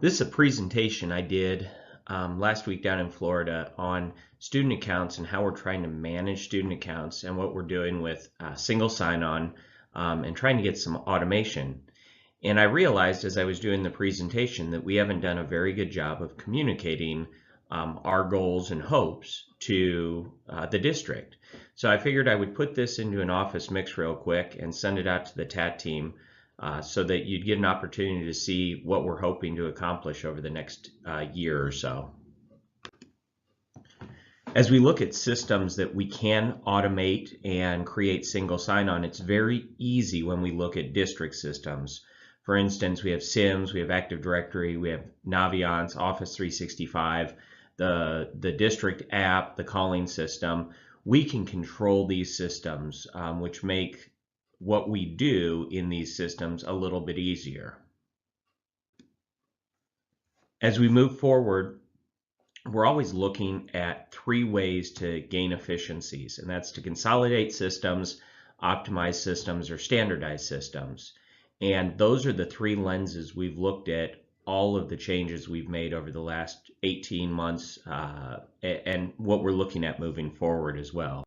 This is a presentation I did last week down in Florida on student accounts and how we're trying to manage student accounts and what we're doing with single sign-on and trying to get some automation. And I realized as I was doing the presentation that we haven't done a very good job of communicating our goals and hopes to the district. So I figured I would put this into an office mix real quick and send it out to the TAT team so that you'd get an opportunity to see what we're hoping to accomplish over the next year or so. As we look at systems that we can automate and create single sign-on, it's very easy when we look at district systems. For instance, we have SIMS, we have Active Directory, we have Naviance, Office 365, the district app, the calling system. We can control these systems, which make what we do in these systems a little bit easier. As we move forward, we're always looking at three ways to gain efficiencies, and that's to consolidate systems, optimize systems, or standardize systems. And those are the three lenses we've looked at all of the changes we've made over the last 18 months and what we're looking at moving forward as well.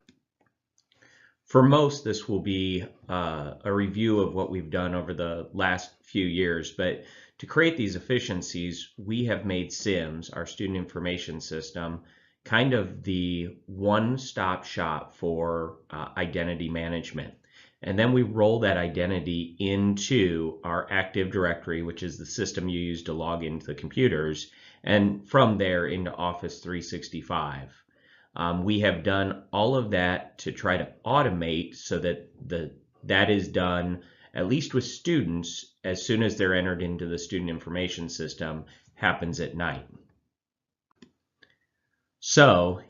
For most, this will be a review of what we've done over the last few years, but to create these efficiencies, we have made SIMS, our student information system, kind of the one-stop shop for identity management. And then we roll that identity into our Active Directory, which is the system you use to log into the computers, and from there into Office 365. We have done all of that to try to automate so that that is done, at least with students, as soon as they're entered into the student information system, happens at night. So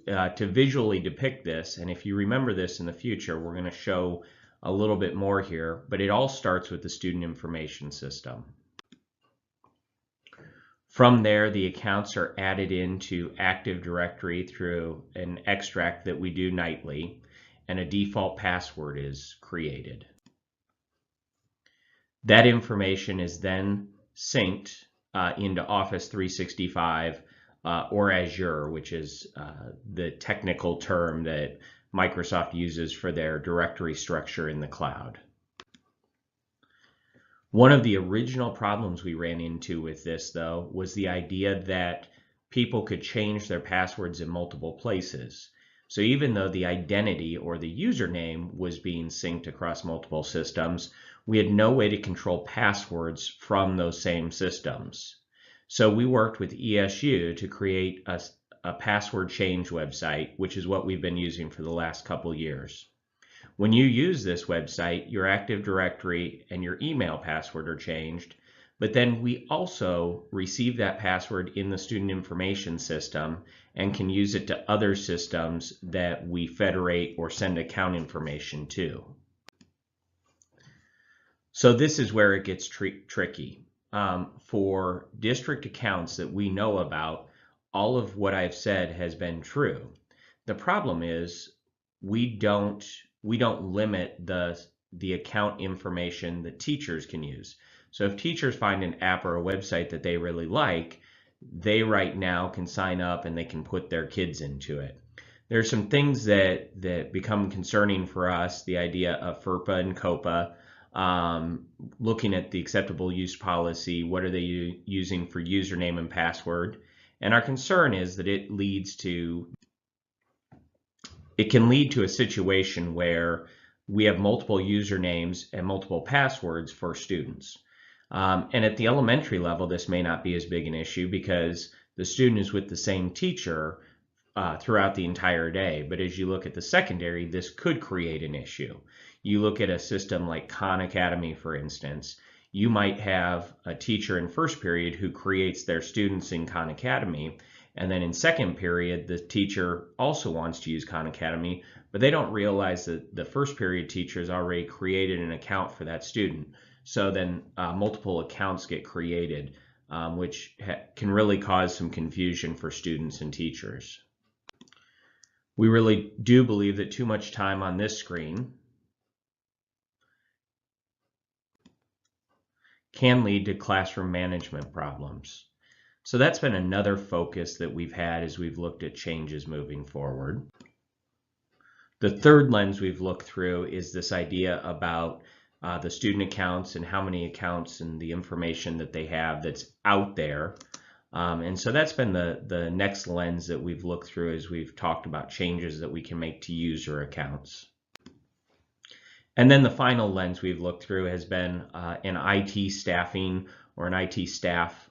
to visually depict this, and if you remember this in the future, we're going to show a little bit more here, but it all starts with the student information system. From there, the accounts are added into Active Directory through an extract that we do nightly, and a default password is created. That information is then synced into Office 365 or Azure, which is the technical term that Microsoft uses for their directory structure in the cloud. One of the original problems we ran into with this, though, was the idea that people could change their passwords in multiple places. So even though the identity or the username was being synced across multiple systems, we had no way to control passwords from those same systems. So we worked with ESU to create a password change website, which is what we've been using for the last couple years. When you use this website, your Active Directory and your email password are changed, but then we also receive that password in the student information system and can use it to other systems that we federate or send account information to. So this is where it gets tricky. For district accounts that we know about, all of what I've said has been true. The problem is we don't limit the account information that teachers can use. So if teachers find an app or a website that they really like, they right now can sign up and they can put their kids into it. There's some things that become concerning for us, the idea of FERPA and COPA, looking at the acceptable use policy, what are they using for username and password, and our concern is that it can lead to a situation where we have multiple usernames and multiple passwords for students. And at the elementary level, this may not be as big an issue because the student is with the same teacher throughout the entire day. But as you look at the secondary, this could create an issue. You look at a system like Khan Academy, for instance. You might have a teacher in first period who creates their students in Khan Academy, and then in second period, the teacher also wants to use Khan Academy, but they don't realize that the first period teacher has already created an account for that student. So then multiple accounts get created, which can really cause some confusion for students and teachers. We really do believe that too much time on this screen can lead to classroom management problems. So that's been another focus that we've had as we've looked at changes moving forward. The third lens we've looked through is this idea about the student accounts and how many accounts and the information that they have that's out there. And so that's been the next lens that we've looked through as we've talked about changes that we can make to user accounts. And then the final lens we've looked through has been an IT staffing or an IT staff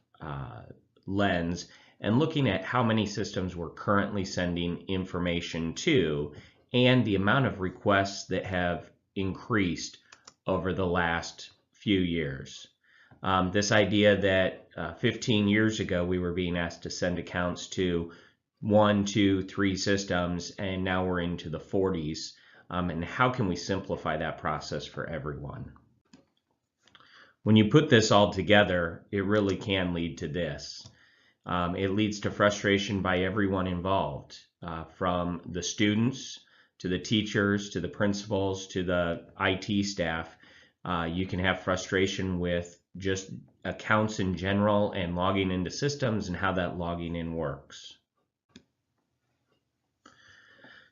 lens, and looking at how many systems we're currently sending information to and the amount of requests that have increased over the last few years. This idea that 15 years ago we were being asked to send accounts to 1, 2, 3 systems, and now we're into the 40s. And how can we simplify that process for everyone? When you put this all together, it really can lead to this. It leads to frustration by everyone involved, from the students to the teachers to the principals to the IT staff. You can have frustration with just accounts in general and logging into systems and how that logging in works.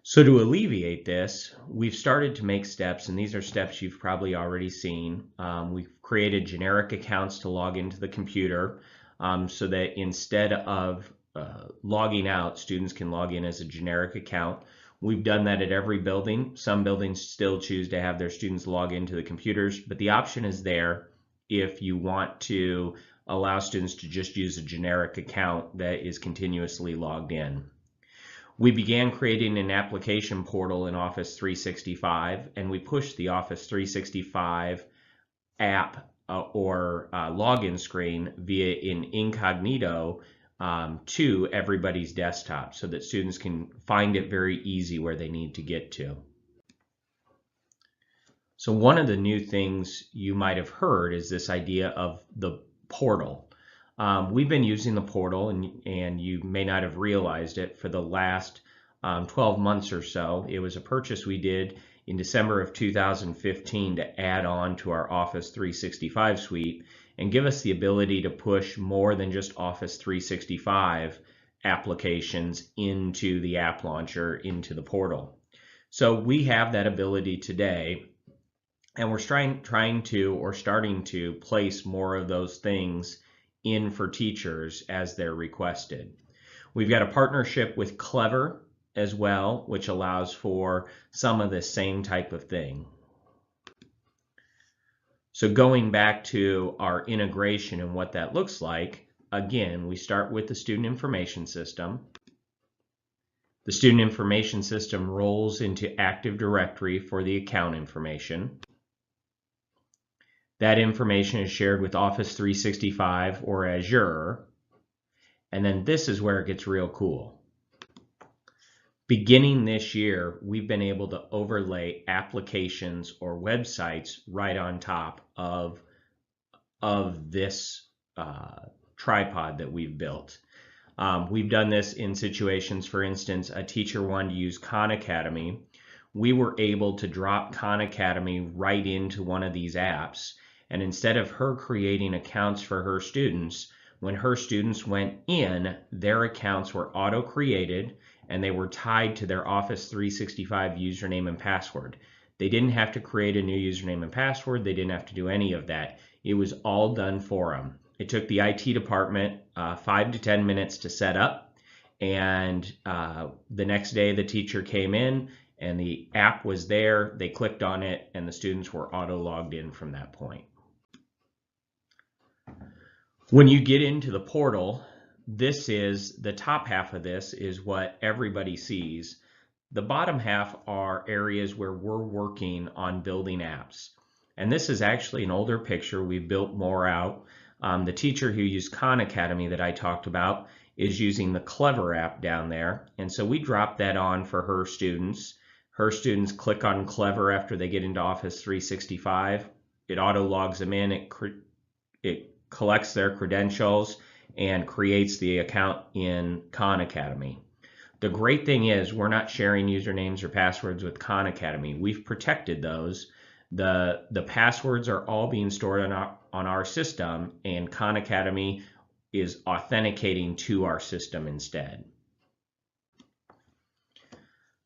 So to alleviate this, we've started to make steps, and these are steps you've probably already seen. We've created generic accounts to log into the computer, so that instead of logging out, students can log in as a generic account. We've done that at every building. Some buildings still choose to have their students log into the computers, but the option is there if you want to allow students to just use a generic account that is continuously logged in. We began creating an application portal in Office 365, and we pushed the Office 365 app or login screen via an incognito to everybody's desktop so that students can find it very easy where they need to get to. So one of the new things you might have heard is this idea of the portal. We've been using the portal, and you may not have realized it, for the last 12 months or so. It was a purchase we did in December of 2015 to add on to our Office 365 suite and give us the ability to push more than just Office 365 applications into the app launcher, into the portal. So we have that ability today, and we're starting to place more of those things in for teachers as they're requested. We've got a partnership with Clever as well, which allows for some of the same type of thing. So going back to our integration and what that looks like, again, we start with the student information system. The student information system rolls into Active Directory for the account information. That information is shared with Office 365 or Azure. And then this is where it gets real cool. Beginning this year, we've been able to overlay applications or websites right on top of this tripod that we've built. We've done this in situations, for instance, a teacher wanted to use Khan Academy. We were able to drop Khan Academy right into one of these apps. And instead of her creating accounts for her students, when her students went in, their accounts were auto-created and they were tied to their Office 365 username and password. They didn't have to create a new username and password. They didn't have to do any of that. It was all done for them. It took the IT department 5 to 10 minutes to set up, and the next day the teacher came in and the app was there. They clicked on it and the students were auto-logged in from that point. When you get into the portal, this is the top half of this is what everybody sees. The bottom half are areas where we're working on building apps. And this is actually an older picture. We've built more out. The teacher who used Khan Academy that I talked about is using the Clever app down there. And so we dropped that on for her students. Her students click on Clever after they get into Office 365. It auto logs them in. It collects their credentials and creates the account in Khan Academy. The great thing is we're not sharing usernames or passwords with Khan Academy. We've protected those. The passwords are all being stored on on our system, and Khan Academy is authenticating to our system instead.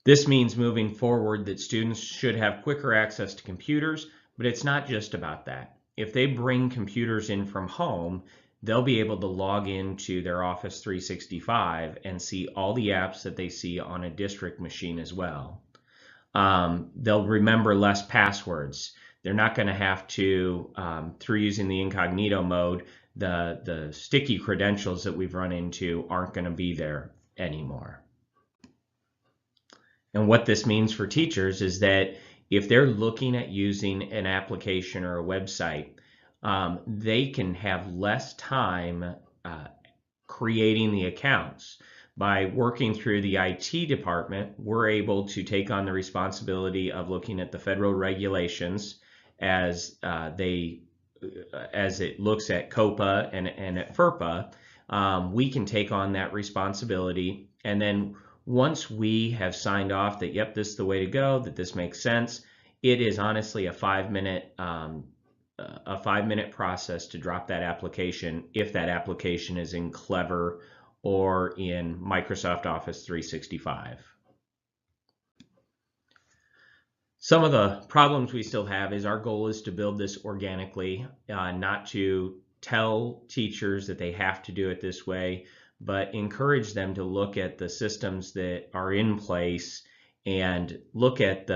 This means moving forward that students should have quicker access to computers, but it's not just about that. If they bring computers in from home, they'll be able to log into their Office 365 and see all the apps that they see on a district machine as well. They'll remember less passwords. They're not going to have to, through using the incognito mode, the sticky credentials that we've run into aren't going to be there anymore. And what this means for teachers is that if they're looking at using an application or a website, they can have less time creating the accounts. By working through the IT department, we're able to take on the responsibility of looking at the federal regulations as it looks at COPA and at FERPA. We can take on that responsibility, and then once we have signed off that, yep, this is the way to go, that this makes sense, it is honestly a 5-minute process to drop that application if that application is in Clever or in Microsoft Office 365. Some of the problems we still have is our goal is to build this organically, not to tell teachers that they have to do it this way, but encourage them to look at the systems that are in place and look at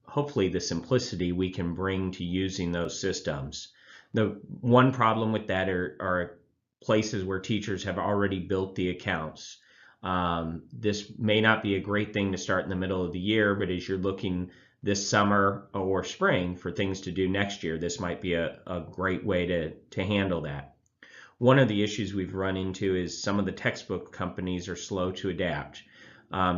hopefully the simplicity we can bring to using those systems. The one problem with that are places where teachers have already built the accounts. This may not be a great thing to start in the middle of the year, but as you're looking this summer or spring for things to do next year, this might be a great way to handle that. One of the issues we've run into is some of the textbook companies are slow to adapt.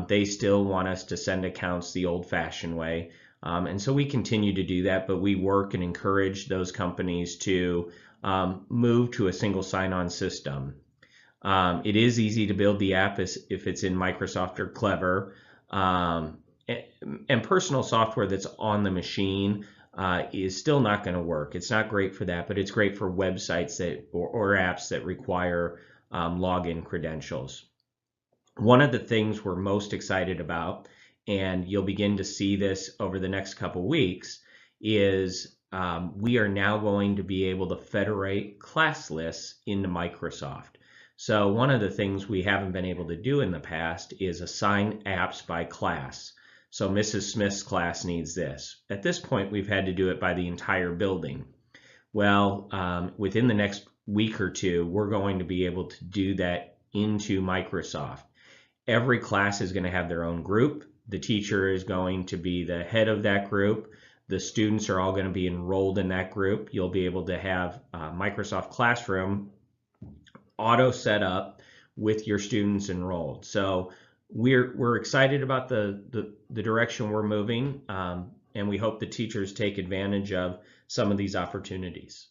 They still want us to send accounts the old-fashioned way, and so we continue to do that, but we work and encourage those companies to move to a single sign-on system. It is easy to build the app if it's in Microsoft or Clever, and personal software that's on the machine is still not going to work. It's not great for that, but it's great for websites or apps that require login credentials. One of the things we're most excited about, and you'll begin to see this over the next couple weeks, is we are now going to be able to federate class lists into Microsoft. So one of the things we haven't been able to do in the past is assign apps by class. So Mrs. Smith's class needs this. At this point, we've had to do it by the entire building. Well, within the next week or two, we're going to be able to do that into Microsoft. Every class is going to have their own group. The teacher is going to be the head of that group. The students are all going to be enrolled in that group. You'll be able to have Microsoft Classroom auto set up with your students enrolled. So we're excited about the direction we're moving, and we hope the teachers take advantage of some of these opportunities.